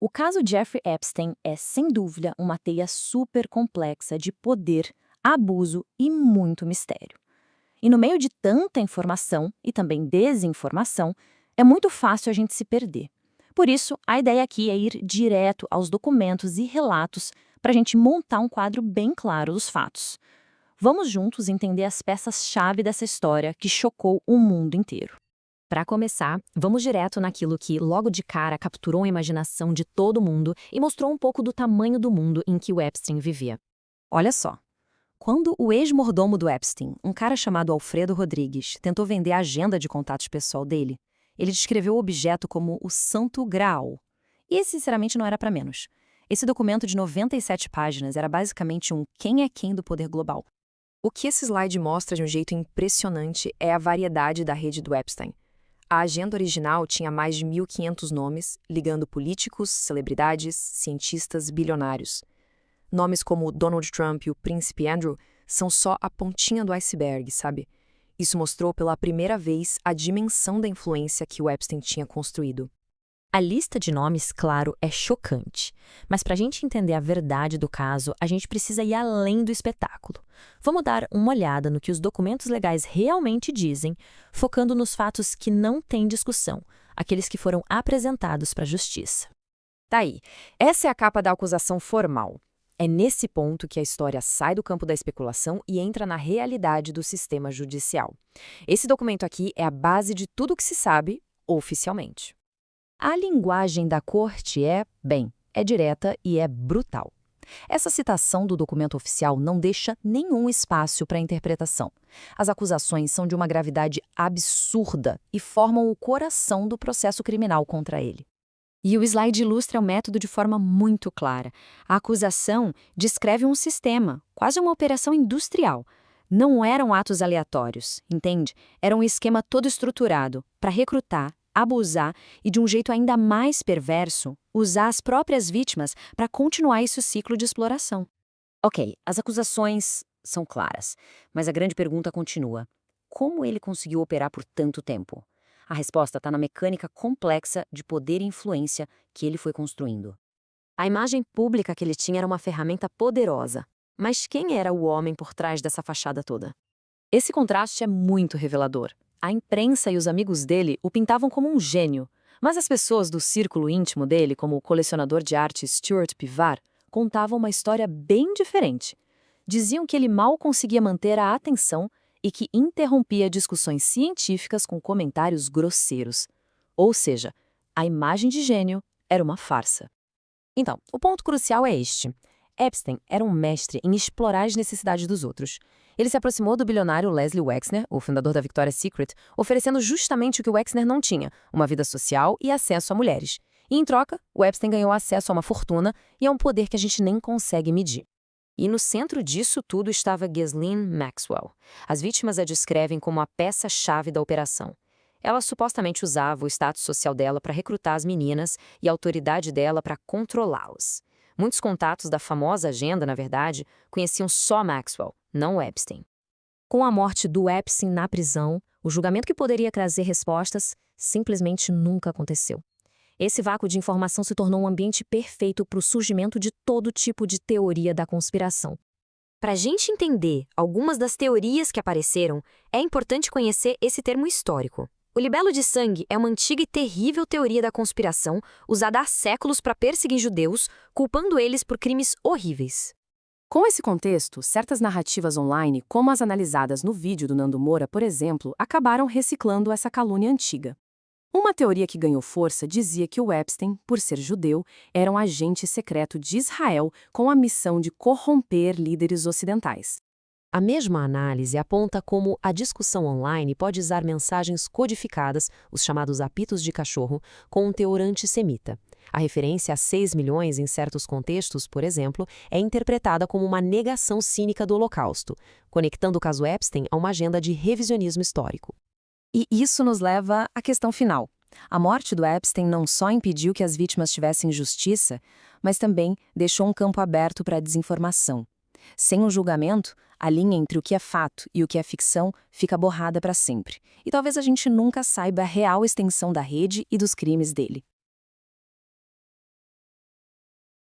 O caso Jeffrey Epstein é, sem dúvida, uma teia super complexa de poder, abuso e muito mistério. E no meio de tanta informação e também desinformação, é muito fácil a gente se perder. Por isso, a ideia aqui é ir direto aos documentos e relatos para a gente montar um quadro bem claro dos fatos. Vamos juntos entender as peças-chave dessa história que chocou o mundo inteiro. Para começar, vamos direto naquilo que, logo de cara, capturou a imaginação de todo mundo e mostrou um pouco do tamanho do mundo em que o Epstein vivia. Olha só. Quando o ex-mordomo do Epstein, um cara chamado Alfredo Rodrigues, tentou vender a agenda de contatos pessoal dele, ele descreveu o objeto como o Santo Graal. E esse, sinceramente, não era para menos. Esse documento de 97 páginas era basicamente um quem é quem do poder global. O que esse slide mostra de um jeito impressionante é a variedade da rede do Epstein. A agenda original tinha mais de 1.500 nomes, ligando políticos, celebridades, cientistas, bilionários. Nomes como Donald Trump e o príncipe Andrew são só a pontinha do iceberg, sabe? Isso mostrou pela primeira vez a dimensão da influência que o Epstein tinha construído. A lista de nomes, claro, é chocante. Mas para a gente entender a verdade do caso, a gente precisa ir além do espetáculo. Vamos dar uma olhada no que os documentos legais realmente dizem, focando nos fatos que não têm discussão, aqueles que foram apresentados para a justiça. Tá aí. Essa é a capa da acusação formal. É nesse ponto que a história sai do campo da especulação e entra na realidade do sistema judicial. Esse documento aqui é a base de tudo o que se sabe oficialmente. A linguagem da corte é direta e é brutal. Essa citação do documento oficial não deixa nenhum espaço para interpretação. As acusações são de uma gravidade absurda e formam o coração do processo criminal contra ele. E o slide ilustra o método de forma muito clara. A acusação descreve um sistema, quase uma operação industrial. Não eram atos aleatórios, entende? Era um esquema todo estruturado para recrutar, abusar e, de um jeito ainda mais perverso, usar as próprias vítimas para continuar esse ciclo de exploração. Ok, as acusações são claras, mas a grande pergunta continua. Como ele conseguiu operar por tanto tempo? A resposta está na mecânica complexa de poder e influência que ele foi construindo. A imagem pública que ele tinha era uma ferramenta poderosa. Mas quem era o homem por trás dessa fachada toda? Esse contraste é muito revelador. A imprensa e os amigos dele o pintavam como um gênio, mas as pessoas do círculo íntimo dele, como o colecionador de arte Stuart Pivar, contavam uma história bem diferente. Diziam que ele mal conseguia manter a atenção e que interrompia discussões científicas com comentários grosseiros. Ou seja, a imagem de gênio era uma farsa. Então, o ponto crucial é este. Epstein era um mestre em explorar as necessidades dos outros. Ele se aproximou do bilionário Leslie Wexner, o fundador da Victoria's Secret, oferecendo justamente o que o Wexner não tinha, uma vida social e acesso a mulheres. E, em troca, o Epstein ganhou acesso a uma fortuna e a um poder que a gente nem consegue medir. E no centro disso tudo estava Ghislaine Maxwell. As vítimas a descrevem como a peça-chave da operação. Ela supostamente usava o status social dela para recrutar as meninas e a autoridade dela para controlá-las. Muitos contatos da famosa agenda, na verdade, conheciam só Maxwell, não Epstein. Com a morte do Epstein na prisão, o julgamento que poderia trazer respostas simplesmente nunca aconteceu. Esse vácuo de informação se tornou um ambiente perfeito para o surgimento de todo tipo de teoria da conspiração. Para a gente entender algumas das teorias que apareceram, é importante conhecer esse termo histórico. O libelo de sangue é uma antiga e terrível teoria da conspiração usada há séculos para perseguir judeus, culpando eles por crimes horríveis. Com esse contexto, certas narrativas online, como as analisadas no vídeo do Nando Moura, por exemplo, acabaram reciclando essa calúnia antiga. Uma teoria que ganhou força dizia que o Epstein, por ser judeu, era um agente secreto de Israel com a missão de corromper líderes ocidentais. A mesma análise aponta como a discussão online pode usar mensagens codificadas, os chamados apitos de cachorro, com um teor antissemita. A referência a 6 milhões em certos contextos, por exemplo, é interpretada como uma negação cínica do Holocausto, conectando o caso Epstein a uma agenda de revisionismo histórico. E isso nos leva à questão final. A morte do Epstein não só impediu que as vítimas tivessem justiça, mas também deixou um campo aberto para a desinformação. Sem um julgamento, a linha entre o que é fato e o que é ficção fica borrada para sempre. E talvez a gente nunca saiba a real extensão da rede e dos crimes dele.